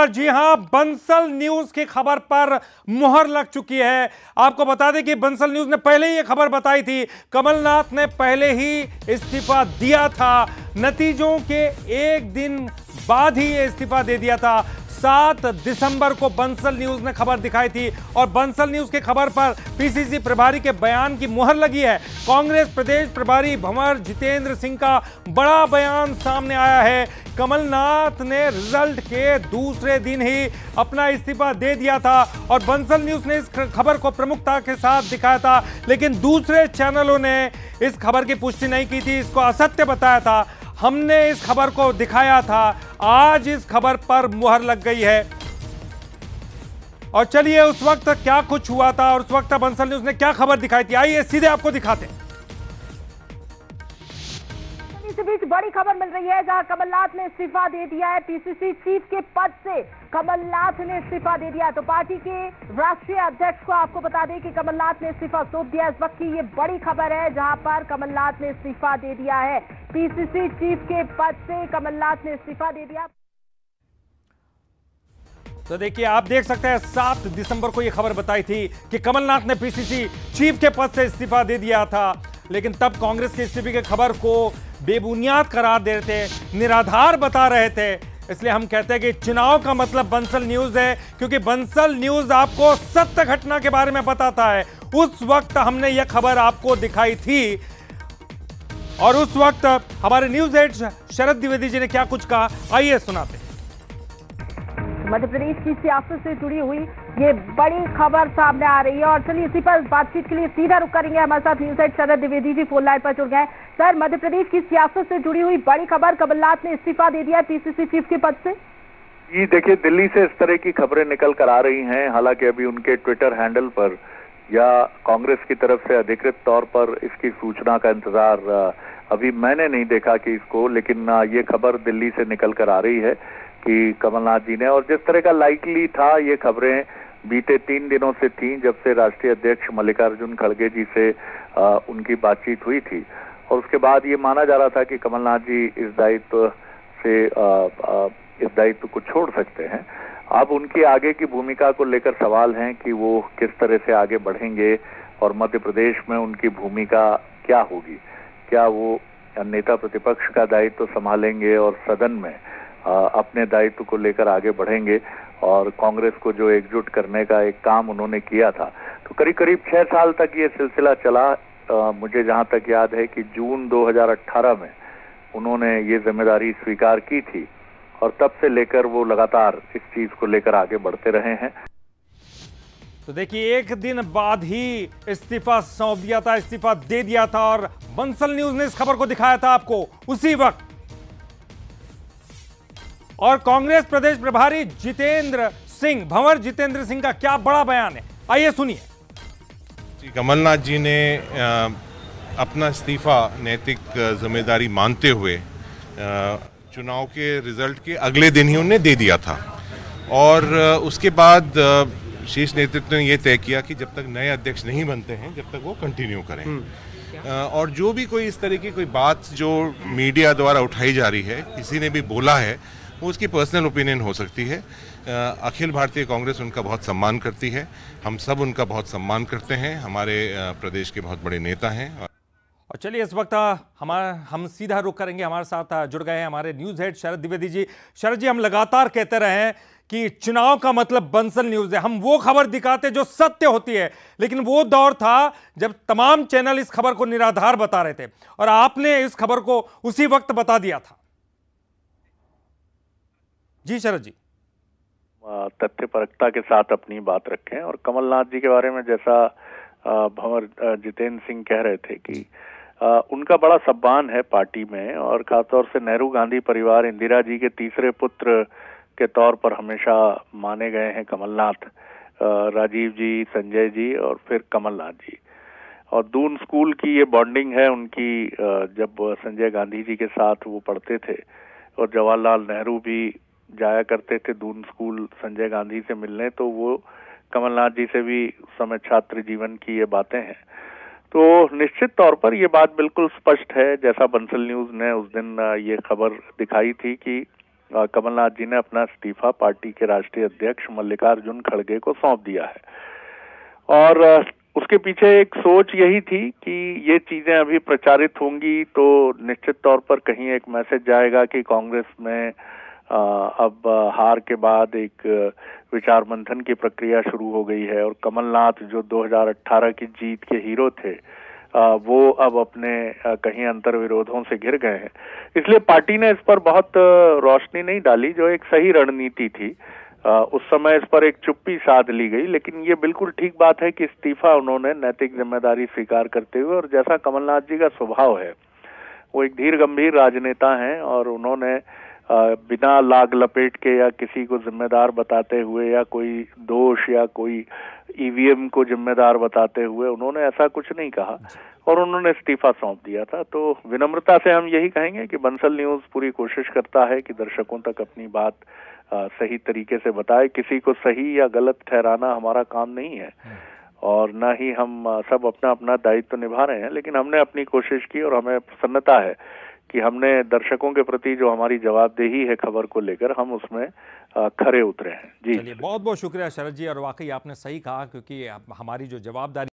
खबर, जी हां, बंसल न्यूज की खबर पर मुहर लग चुकी है। आपको बता दें कि बंसल न्यूज ने पहले ही यह खबर बताई थी, कमलनाथ ने पहले ही इस्तीफा दिया था, नतीजों के एक दिन बाद ही यह इस्तीफा दे दिया था। 7 दिसंबर को बंसल न्यूज ने खबर दिखाई थी और बंसल न्यूज की खबर पर पीसीसी प्रभारी के बयान की मुहर लगी है। कांग्रेस प्रदेश प्रभारी भंवर जितेंद्र सिंह का बड़ा बयान सामने आया है। कमलनाथ ने रिजल्ट के दूसरे दिन ही अपना इस्तीफा दे दिया था और बंसल न्यूज ने इस खबर को प्रमुखता के साथ दिखाया था, लेकिन दूसरे चैनलों ने इस खबर की पुष्टि नहीं की थी, इसको असत्य बताया था। हमने इस खबर को दिखाया था, आज इस खबर पर मुहर लग गई है। और चलिए उस वक्त क्या कुछ हुआ था और उस वक्त बंसल न्यूज ने क्या खबर दिखाई थी, आइए सीधे आपको दिखाते हैं। इस बीच बड़ी खबर मिल रही है जहां कमलनाथ ने इस्तीफा दे दिया है, पीसीसी चीफ के पद से कमलनाथ ने इस्तीफा दे दिया। तो पार्टी के राष्ट्रीय अध्यक्ष को आपको बता दें कि कमलनाथ ने इस्तीफा सौंप दिया। इस वक्त की ये बड़ी खबर है जहां पर कमलनाथ ने इस्तीफा दे दिया है, पीसीसी चीफ के पद से कमलनाथ ने इस्तीफा दे दिया। तो देखिए, आप देख सकते हैं 7 दिसंबर को यह खबर बताई थी कि कमलनाथ ने पीसीसी चीफ के पद से इस्तीफा दे दिया था, लेकिन तब कांग्रेस के इस्तीफे की खबर को बेबुनियाद करार दे रहे थे, निराधार बता रहे थे। इसलिए हम कहते हैं कि चुनाव का मतलब बंसल न्यूज है, क्योंकि बंसल न्यूज आपको सत्य घटना के बारे में बताता है। उस वक्त हमने यह खबर आपको दिखाई थी और उस वक्त हमारे न्यूज हेड शरद द्विवेदी जी ने क्या कुछ कहा, आइए सुनाते हैं। मध्य प्रदेश की सियासत से जुड़ी हुई ये बड़ी खबर सामने आ रही है और चलिए इसी पर बातचीत के लिए सीधा रुक करेंगे। हमारे साथ न्यूज हेड शरद द्विवेदी जी फोन लाइन पर जुड़ गए। सर, मध्य प्रदेश की सियासत से जुड़ी हुई बड़ी खबर, कमलनाथ ने इस्तीफा दे दिया पीसीसी चीफ के पद से। जी देखिए, दिल्ली से इस तरह की खबरें निकल कर आ रही हैं। हालांकि अभी उनके ट्विटर हैंडल पर या कांग्रेस की तरफ से अधिकृत तौर पर इसकी सूचना का इंतजार अभी मैंने नहीं देखा कि इसको, लेकिन ये खबर दिल्ली से निकल कर आ रही है कि कमलनाथ जी ने, और जिस तरह का लाइकली था, ये खबरें बीते 3 दिनों से थी जब से राष्ट्रीय अध्यक्ष मल्लिकार्जुन खड़गे जी से उनकी बातचीत हुई थी और उसके बाद ये माना जा रहा था कि कमलनाथ जी इस दायित्व से इस दायित्व को छोड़ सकते हैं। अब उनकी आगे की भूमिका को लेकर सवाल हैं कि वो किस तरह से आगे बढ़ेंगे और मध्य प्रदेश में उनकी भूमिका क्या होगी। क्या वो नेता प्रतिपक्ष का दायित्व संभालेंगे और सदन में अपने दायित्व को लेकर आगे बढ़ेंगे, और कांग्रेस को जो एकजुट करने का एक काम उन्होंने किया था। तो करीब करीब 6 साल तक ये सिलसिला चला। मुझे जहां तक याद है कि जून 2018 में उन्होंने ये जिम्मेदारी स्वीकार की थी और तब से लेकर वो लगातार इस चीज को लेकर आगे बढ़ते रहे हैं। तो देखिए, एक दिन बाद ही इस्तीफा सौंप दिया था, इस्तीफा दे दिया था और बंसल न्यूज ने इस खबर को दिखाया था आपको उसी वक्त। और कांग्रेस प्रदेश प्रभारी जितेंद्र सिंह, भंवर जितेंद्र सिंह का क्या बड़ा बयान है, आइए सुनिए। कमलनाथ जी ने अपना इस्तीफा नैतिक जिम्मेदारी मानते हुए चुनाव के रिजल्ट के अगले दिन ही उन्हें दे दिया था और उसके बाद शीर्ष नेतृत्व ने यह तय किया कि जब तक नए अध्यक्ष नहीं बनते हैं, जब तक वो कंटिन्यू करें। और जो भी कोई इस तरह की कोई बात जो मीडिया द्वारा उठाई जा रही है, किसी ने भी बोला है, वो उसकी पर्सनल ओपिनियन हो सकती है। अखिल भारतीय कांग्रेस उनका बहुत सम्मान करती है, हम सब उनका बहुत सम्मान करते हैं, हमारे प्रदेश के बहुत बड़े नेता हैं। और चलिए इस वक्त हम सीधा रुख करेंगे, हमारे साथ जुड़ गए हैं हमारे न्यूज हेड शरद द्विवेदी जी। शरद जी, हम लगातार कहते रहे हैं कि चुनाव का मतलब बंसल न्यूज है, हम वो खबर दिखाते जो सत्य होती है, लेकिन वो दौर था जब तमाम चैनल इस खबर को निराधार बता रहे थे और आपने इस खबर को उसी वक्त बता दिया था। जी शरद जी, तथ्यपरकता के साथ अपनी बात रखें। और कमलनाथ जी के बारे में जैसा भंवर जितेंद्र सिंह कह रहे थे कि उनका बड़ा सम्मान है पार्टी में, और खासतौर से नेहरू गांधी परिवार, इंदिरा जी के तीसरे पुत्र के तौर पर हमेशा माने गए हैं कमलनाथ। राजीव जी, संजय जी और फिर कमलनाथ जी। और दून स्कूल की ये बॉन्डिंग है उनकी, जब संजय गांधी जी के साथ वो पढ़ते थे और जवाहरलाल नेहरू भी जाया करते थे दून स्कूल संजय गांधी से मिलने, तो वो कमलनाथ जी से भी समय छात्र जीवन की ये बातें हैं। तो निश्चित तौर पर ये बात बिल्कुल स्पष्ट है, जैसा बंसल न्यूज ने उस दिन ये खबर दिखाई थी कि कमलनाथ जी ने अपना इस्तीफा पार्टी के राष्ट्रीय अध्यक्ष मल्लिकार्जुन खड़गे को सौंप दिया है। और उसके पीछे एक सोच यही थी कि ये चीजें अभी प्रचारित होंगी तो निश्चित तौर पर कहीं एक मैसेज जाएगा कि कांग्रेस में अब हार के बाद एक विचार मंथन की प्रक्रिया शुरू हो गई है, और कमलनाथ जो 2018 की जीत के हीरो थे वो अब अपने कहीं अंतर विरोधों से घिर गए हैं। इसलिए पार्टी ने इस पर बहुत रोशनी नहीं डाली, जो एक सही रणनीति थी। उस समय इस पर एक चुप्पी साध ली गई, लेकिन ये बिल्कुल ठीक बात है कि इस्तीफा उन्होंने नैतिक जिम्मेदारी स्वीकार करते हुए, और जैसा कमलनाथ जी का स्वभाव है, वो एक धीर गंभीर राजनेता हैं, और उन्होंने बिना लाग लपेट के या किसी को जिम्मेदार बताते हुए या कोई दोष या कोई ईवीएम को जिम्मेदार बताते हुए उन्होंने ऐसा कुछ नहीं कहा, और उन्होंने इस्तीफा सौंप दिया था। तो विनम्रता से हम यही कहेंगे कि बंसल न्यूज पूरी कोशिश करता है कि दर्शकों तक अपनी बात सही तरीके से बताए। किसी को सही या गलत ठहराना हमारा काम नहीं है, और न ही हम सब अपना अपना दायित्व निभा रहे हैं, लेकिन हमने अपनी कोशिश की, और हमें प्रसन्नता है कि हमने दर्शकों के प्रति जो हमारी जवाबदेही है खबर को लेकर, हम उसमें खरे उतरे हैं। जी, चलिए, बहुत बहुत शुक्रिया शरद जी, और वाकई आपने सही कहा, क्योंकि हमारी जो जवाबदारी